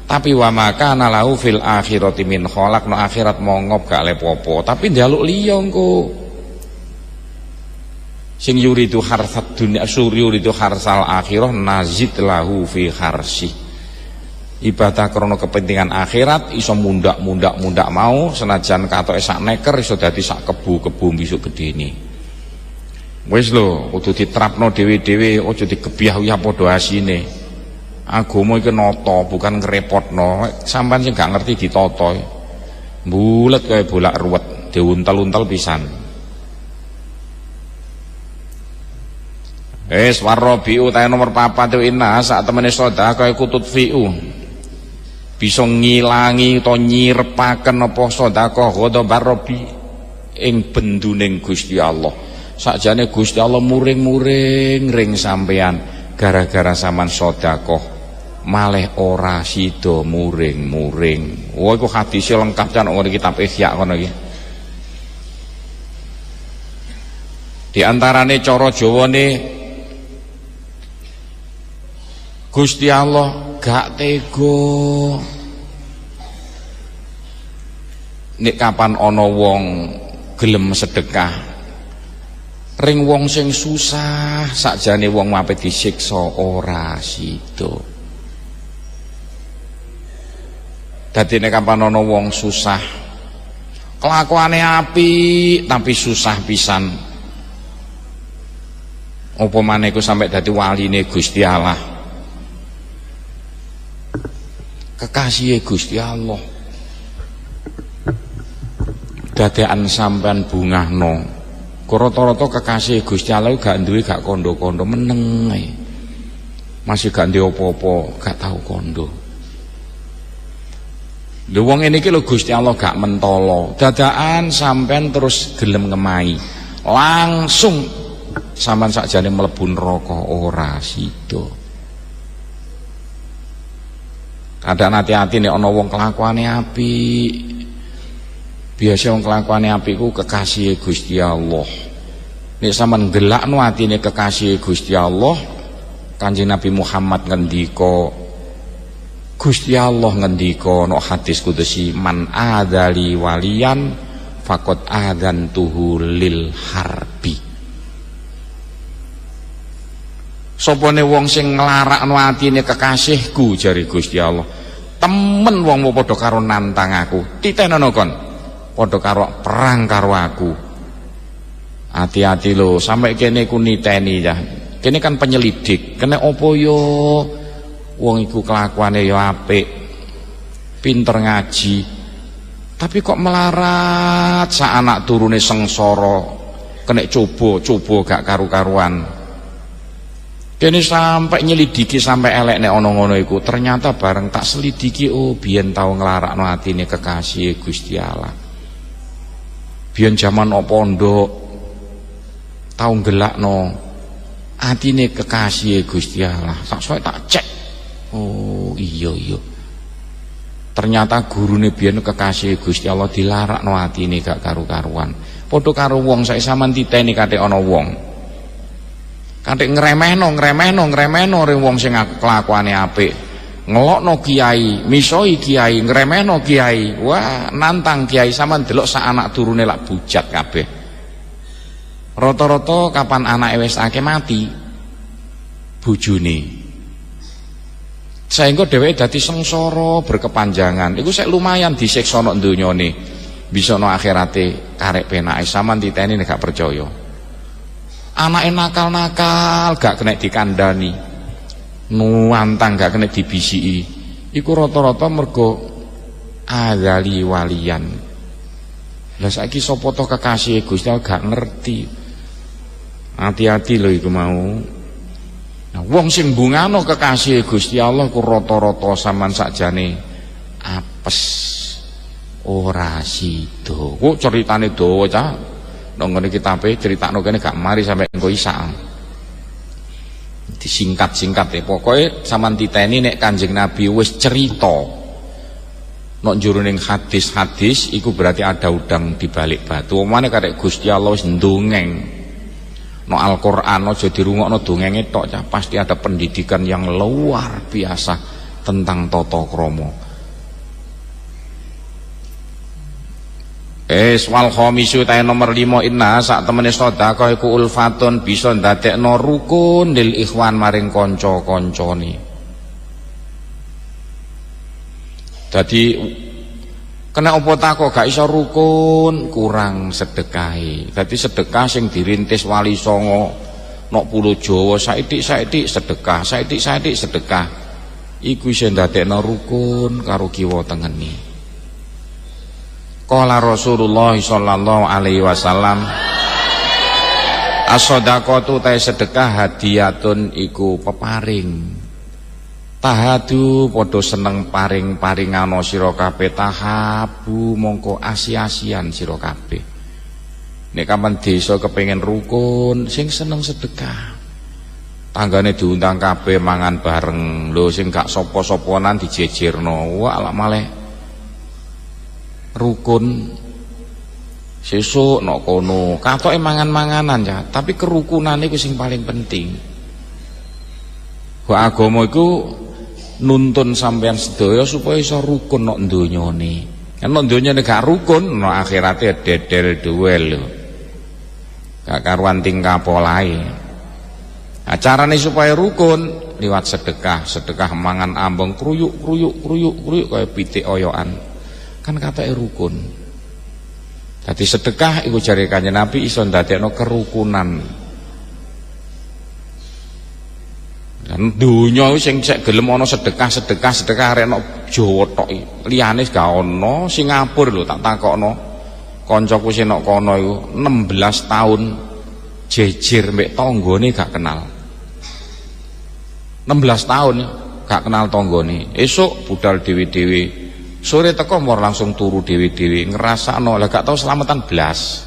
Speaker 3: Tapi wa maka nalahu fil akhirati min khalaq, no akhirat mongop gak lepopo, tapi njaluk liya engko. Sing yuridu harsat dunya yuridu harsal akhirah nazid lahu fi harsi. Ibadah krana kepentingan akhirat iso mundak mau senajan katoke sak neker iso dadi sak kebu bisuk gedene. Wis lho, kudu diterapno dhewe-dhewe, aja digebyah-uyah padha asine. Agama iki nata, bukan ngrepotno. Sampeyan sing gak ngerti ditata. Mbulet kaya bolak ruwet, diuntel-untel pisan. Warrabiu ta nomor 4 itu inna sak temene sedekah iku tutfiu. Bisa ngilangi utawa nyirepaken apa sedekah ghadabar Rabbi ing benduning Gusti Allah. Sakjane Gusti Allah muring-muring ring sampean gara-gara sampean sedekah malih ora sida muring-muring. Wah iku hadise lengkap kan ngene kitab Ihya ngono iki. Di antarane cara Jawane Gusti Allah gak tega nek kapan ana wong gelem sedekah ring wong sing susah sakjane wong mape disiksa ora sida. Dadi nek kapan ana wong susah kelakuane apik tapi susah pisan, apa maneh iku sampe dadi waline Gusti Allah, kekasih Gusti Allah, dadekan sampean bungahno. Rata-rata kekasih Gusti Allah gak duwe gak kondo-kondo meneng ae. Masih gak duwe apa-apa, gak tau kondo. Lha wong ngene iki lho Gusti Allah gak mentolo. Dadakan sampean terus gelem ngemahi. Langsung sampean sakjane mlebu neraka ora sida. Kadang hati-hati nek ana wong kelakuane apik. Biasa wong kelakuane apik ku kekasih Gusti Allah. Nek sampean gelakno atine kekasih Gusti Allah, Kanjeng Nabi Muhammad ngendika, Gusti Allah ngendika no hadis kudusi, man adzali waliyan faqad adzantuhu lil harbi. Sopone wong sing nglarakno atine kekasihku jari Gusti Allah, temen wong padha karo nantang aku, titenono kon padha karo perang karo aku. Hati-hati lho, sampai kene ku niteni ya. Kene kan penyelidik, kene opo yo wong iku kelakuane yo apik, pinter ngaji, tapi kok melarat sak anak turune sengsara, kena coba gak karu-karuan. Kene sampai nyelidiki sampai elek nek ana ngono iku, ternyata bareng tak selidiki, oh biyen tau nglarakno atine kekasih Gusti Allah. Biyen jaman pondok tau gelakno atine kekasih Gusti Allah. Sak tak cek. Oh iya. Ternyata gurune biyen kekasih Gusti Allah dilarakno atine gak karu-karuan. Padha karo wong saiki sampean titeni kate ana wong. Kate ngremehno ring wong sing kelakuane apik. Ngelokno kiai, misoi kiai, ngremehno kiai. Wah, nantang kiai sampean delok sak anak turune lak bujat kabeh. Rata-rata kapan anake wis akeh mati bojone, sehingga dheweke dadi sengsara berkepanjangan. Iku sik lumayan disiksa nang donyane, bisa nang akhirate karek penake. Sampeyan titeni nek gak percaya. Anake nakal-nakal gak kena dikandani, nuantang gak kena dibisiki, iku rata-rata mergo azali walian. Lah saiki sapa to kekasih Gusti Allah gak ngerti. Hati-hati lho iku mau. Nah, wong sing bungano kekasih Gusti Allah ku rata-rata sampean sakjane apes ora sida. Kok ceritane dawa cah. Nang ngene kitabe critakno kene gak mari sampe engko isak. Disingkat-singkat ya. Pokoke sampean titeni nek Kanjeng Nabi wis cerita nek juruning hadis-hadis iku berarti ada udang di balik batu. Omane karek Gusti Allah wis ndongeng. No Al-Quran aja dirungokno dongenge tok cah, pasti ada pendidikan yang luar biasa tentang tata krama. Wal khamisu ta nomor 5 inna sak temene sedekah iku ulfatun bisa ndadekno rukun lil ikhwan maring kanca-kancane. Dadi kena apa tak kok gak iso rukun, kurang sedekahe. Dadi sedekah sing dirintis Wali Songo nok Pulo Jawa saithik-saithik sedekah, saithik-saithik sedekah. Iku iso ndadekno rukun karo kiwa tengene. Qala Rasulullah sallallahu alaihi wasallam, as-shadaqatu ta sedekah hadiyatun iku peparing. Tahadu padha seneng paring-paringano sira kabeh, tahabu mongko asi-asian sira kabeh. Nek kapan desa kepengin rukun sing seneng sedekah, tanggane diundang kabeh mangan bareng. Lho sing gak sapa-sapanan dijejirno, wah lak malih rukun sesuk nok kono katoke mangan-manganan ya, tapi kerukunan iku sing paling penting. Wa agama iku nuntun sampean sedaya supaya iso rukun nok donyane. Nek nok donyane gak rukun, nok akhirate dedel duel lho. Gak karuan tingkah polahe. Nah, carane supaya rukun liwat sedekah, sedekah mangan ambeng kruyuk kaya pitik oyokan. Kan katoke rukun. Dadi sedekah iku jare Kanjeng Nabi iso ndadekno kerukunan. Dan dunya sing sek gelem ana sedekah arek nok Jawa tok iki. Liyane gak ana. Singapura lho tak takokno. Kancaku sing nok kono iku 16 tahun jejer mbek tanggane gak kenal. 16 tahun gak kenal tanggane. Esuk budal dewe-dewe. Sore teko mor langsung turu dewe-dewe, ngrasakno lah gak tau selamatan blas.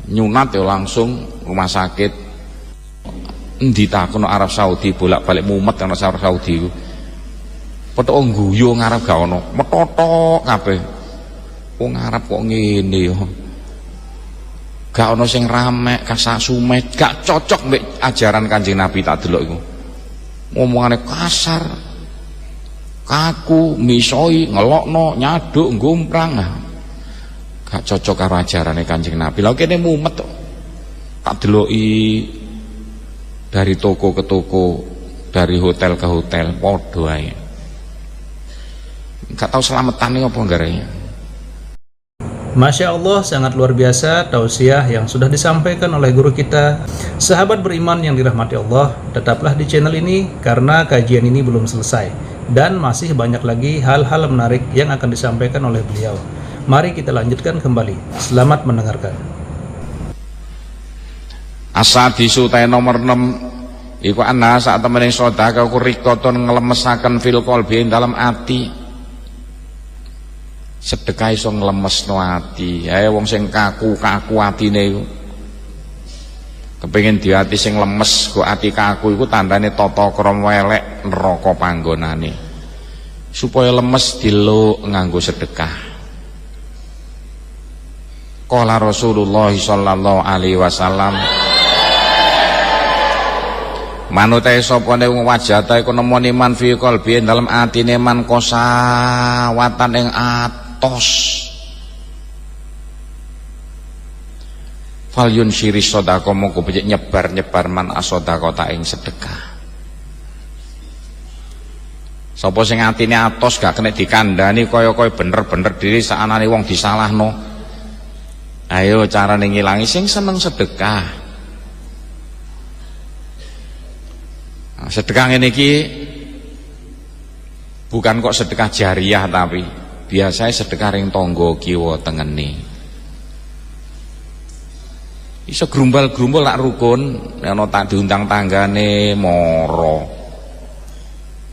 Speaker 3: Nyunat ya langsung rumah sakit. Endi takono Arab Saudi, bolak-balik mumet ana Arab Saudi iku. Petuk ngguyu ngarep gak ono, metotok kabeh. Wong Arab kok ngene ya. Gak ono sing ramek, kasak sumet, gak cocok mbek ajaran Kanjeng Nabi tak delok iku. Ngomongane kasar, kaku, misoi, ngelokno, nyaduk, ngumprang. Gak cocok karo ajarane Kanjeng Nabi. Lha kene mumet kok. Tak deloki dari toko ke toko, dari hotel ke hotel, padha ae. Gak tahu selamatane apa garane.
Speaker 2: Masya Allah, sangat luar biasa tausiah yang sudah disampaikan oleh guru kita. Sahabat beriman yang dirahmati Allah, tetaplah di channel ini karena kajian ini belum selesai dan masih banyak lagi hal-hal menarik yang akan disampaikan oleh beliau. Mari kita lanjutkan kembali. Selamat mendengarkan.
Speaker 3: Asadisu ta nomor 6 iku ana sak temene sedekah ku rikoton nglemesaken fil qalbi dalam ati. Sedekah iso nglemesno ati. Ae wong sing kaku-kaku atine iku kepengin di ati sing lemes kok ati kaku iku tandane tata krama elek neraka panggonane. Supaya lemes diluk nganggo sedekah. Qala Rasulullah sallallahu alaihi wasallam, manute sapa ne wong wajata iku nemoni man fi qalbi dalam atine man kosawatan ing atos. fal yunsyiri sedekah mongko becik nyebar-nyebar man asedekah ta ing sedekah. Sapa sing atine atos gak kena dikandani kaya-kaya bener-bener diri saanane wong disalahno. Ayo carane ngilangi sing seneng sedekah. Nah, sedekah ngene iki bukan kok sedekah jariah, tapi biasanya sedekah ring tangga kiwa tengene. Iso grumbal-grumbal lak rukun, ana tak diundang tanggane moro.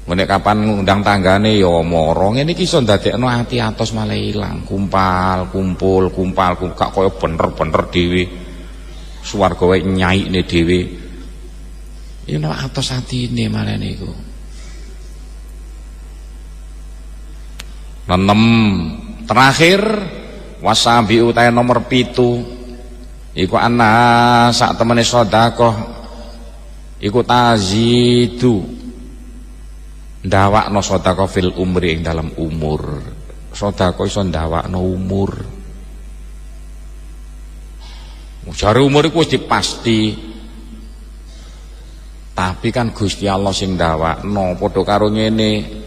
Speaker 3: Nek kapan ngundang tanggane ya moro. Ngene iki iso ndadekno ati atos malah ilang, kumpul gak kaya bener-bener dhewe. Swarga wae nyaikne dhewe. Ya nek atos atine malah niku. 6 terakhir wasabi utahe nomor 7 iku ana sak temene sedekah iku tazidu ndawakno sedekah fil umri ing dalam umur. Sedekah iso ndawakno umur. Jare umur iku wis dipasti. Tapi kan Gusti Allah sing ndawakno padha karo ngene.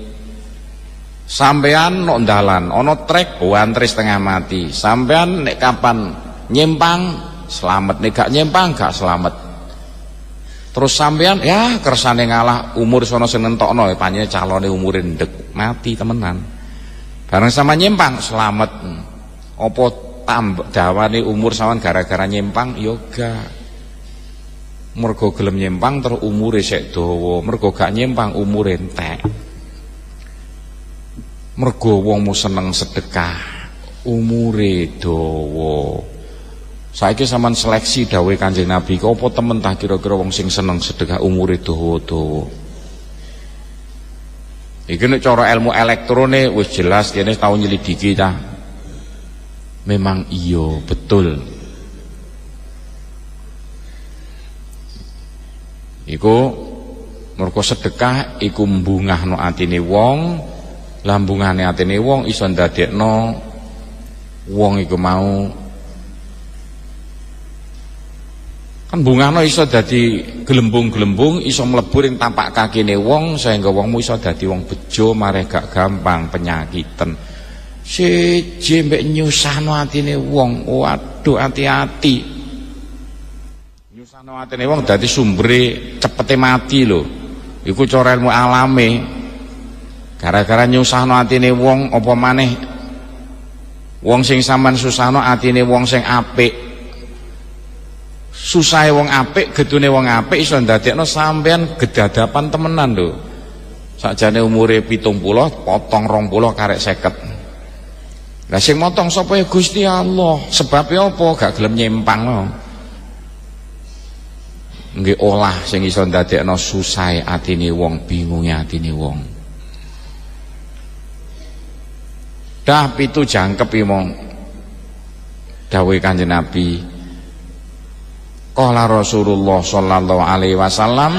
Speaker 3: Sampean nok dalan ana trek antri setengah mati. Sampean nek kapan nyimpang selamat, nek gak nyimpang gak selamat. Terus sampean ya kersane ngalah umur sono sing nentokno panjenengan calone umure ndek mati temenan. Bareng sama nyimpang selamat. Apa tambah dawane umur sampean gara-gara nyimpang ya gak. Mergo gelem nyimpang terus umure sik dawa, mergo gak nyimpang umure entek. Mergo wongmu seneng sedekah umure dawa. Saiki sampean seleksi dawuhe Kanjeng Nabi, apa temen ta kira-kira wong sing seneng sedekah umure dawa-dawa. Iki nek cara ilmu elektrone wis jelas kene tau nyelidiki ta. Memang iya, betul. Iku mergo sedekah iku mbungahno atine wong. Lambungane atine wong iso ndadekno wong iku mau kan bungahno iso dadi gelembung-gelembung iso mlebu ing tapak kakine wong sehingga wongmu iso dadi wong bejo mareh gak gampang penyakiten. Siji mbek nyusahno atine wong, waduh hati-hati. Nyusahno atine wong dadi sumbere cepete mati lho. Iku cara ilmu alame. Gara-gara nyusahno atine wong apa maneh wong sing sampean susahno atine wong sing apik. Susahe wong apik, gedune wong apik iso ndadekno sampean gedadapan temenan lho. Sakjane umure 70, potong 20 karek 50. Lah sing motong sapa ya Gusti Allah. Sebabe apa gak gelem nyimpang lho. Nggih olah sing iso ndadekno susahe atine wong, bingunge atine wong. Dah pitu jangkep imong dawuh Kanjeng Nabi. Qala Rasulullah sallallahu alaihi wasallam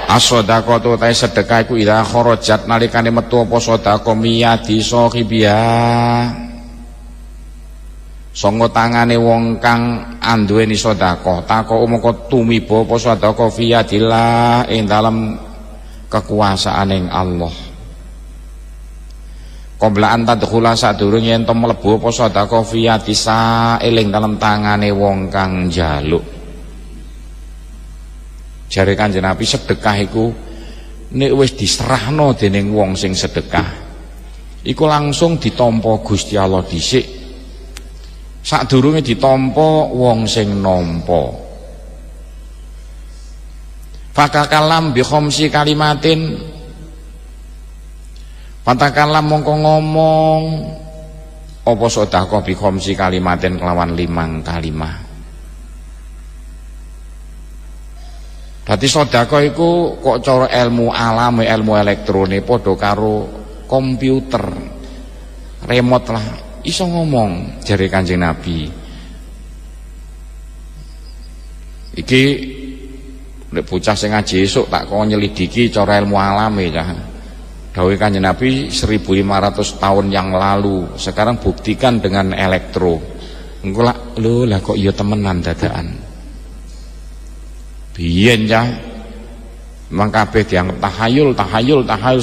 Speaker 3: as-shadaqatu ta sedekah iku ila kharajat nalikane metu apa sedekah miyadi sahibiya sanga tangane wong kang anduweni sedekah tako mongko tumiba apa sedekah fiyadillah ing dalam kekuasaaning Allah. Qabla anta dkhula sadurunge yen to mlebu apa sedekah fiyatisa eling dalam tangane wong kang njaluk. Jare Kanjeng Nabi sedekah iku nek wis diserahno dening wong sing sedekah iku langsung ditampa Gusti Allah dhisik. Sadurunge ditampa wong sing nampa. Fakakalam bi khamsi kalimatin Patakalam mongko ngomong apa sedekah bi khamsi kalimatin kelawan 5 kalimah. Dadi sedekah iku kok cara ilmu alam, ilmu elektrone padha karo komputer. Remote lah iso ngomong jare Kanjeng Nabi. Iki nek bocah sing ngaji esuk tak kok nyelidiki cara ilmu alame ya. Dawuh Kanjeng Nabi 1500 tahun yang lalu. Sekarang buktikan dengan elektro. engko lah kok iya temenan dadakan. Biyen cah memang kabeh dianggap tahayul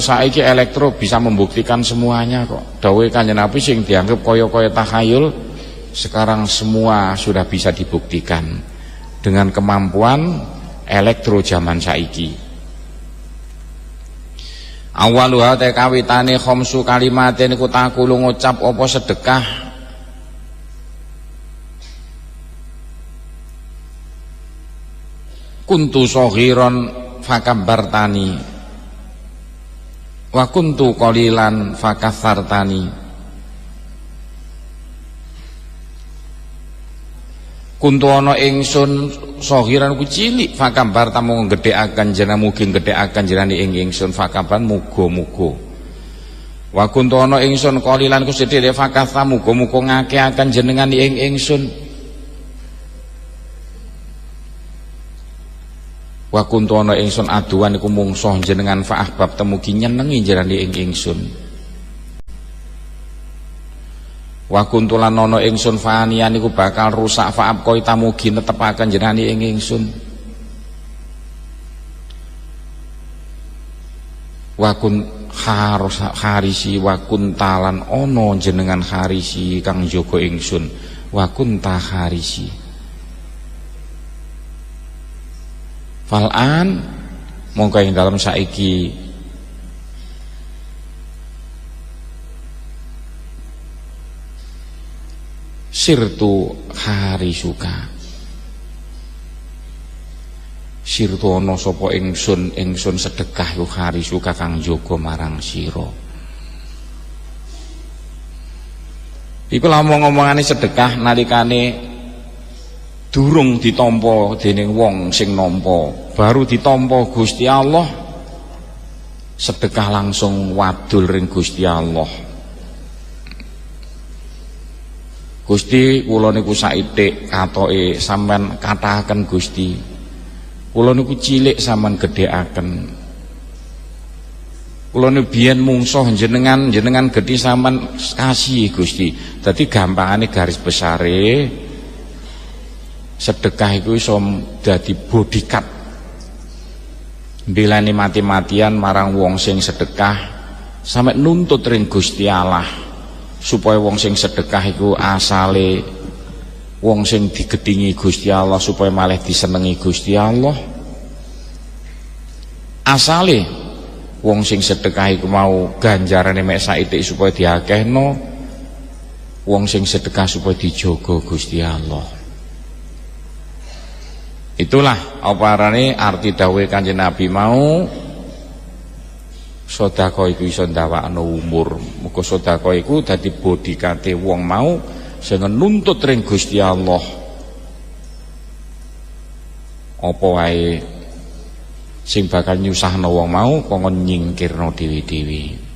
Speaker 3: saiki elektro bisa membuktikan semuanya kok. Dawuhe Kanjeng Nabi sing dianggap kaya-kaya tahayul sekarang semua sudah bisa dibuktikan dengan kemampuan elektro zaman saiki. Awaluha te kawitane khamsu kalimatin iku takulu ngucap apa sedekah kuntu soghiron fakabbartani wa kuntu qalilan fakathartani. Kuntu ana ingsun soghiran ku cilik fakabbarta mung gedhekaken jenengan mugi gedhekaken jenengan ing ingsun fakaban muga-muga. Wa kuntu ana ingsun qalilan ku sithik fakatha muga-muga ngakehaken jenengan ing ingsun. Wa kuntu ana ingsun aduan iku mungsuh jenengan fa ahbab temugi nyenengi jenengan ing ingsun. Wa kuntu lan ana ingsun fanian iku bakal rusak fa abqoi tamugi netepaken jenengan ing ingsun. Wa kun harisi wa kuntalan ana jenengan harisi kang jaga ingsun. Wa kunta harisi. Falan mongko ing dalem saiki sirtu harisuka sirtu ana sapa ingsun sedekah yo harisuka kang jaga marang sira. Iku lha omong-omongane sedekah nalikane durung ditampa dening wong sing nampa, baru ditampa Gusti Allah, sedekah langsung wadul ring Gusti Allah. Gusti kula niku saithik katoke sampean katahaken Gusti, kula niku cilik sampean gedhekaken, kula niku biyen mungsuh jenengan gedhi sampean kasih Gusti. Dadi gampangane garis besare sedekah iku iso dadi bodyguard mbelani mati-matian marang wong sing sedekah sampe nuntut ring Gusti Allah supaya wong sing sedekah iku asale wong sing digedhingi Gusti Allah supaya malah disenengi Gusti Allah. Asale wong sing sedekah iku mau ganjarane mek saithik supaya diakehno, wong sing sedekah supaya dijaga Gusti Allah. Itulah apa arane arti dawuhe Kanjeng Nabi mau, sedekah iku iso ndawakno umur. Muga sedekah iku dadi bodikate wong mau sing nuntut ring Gusti Allah. Apa wae sing bakal nyusahno wong mau kongkon nyingkirno dewi-dewi.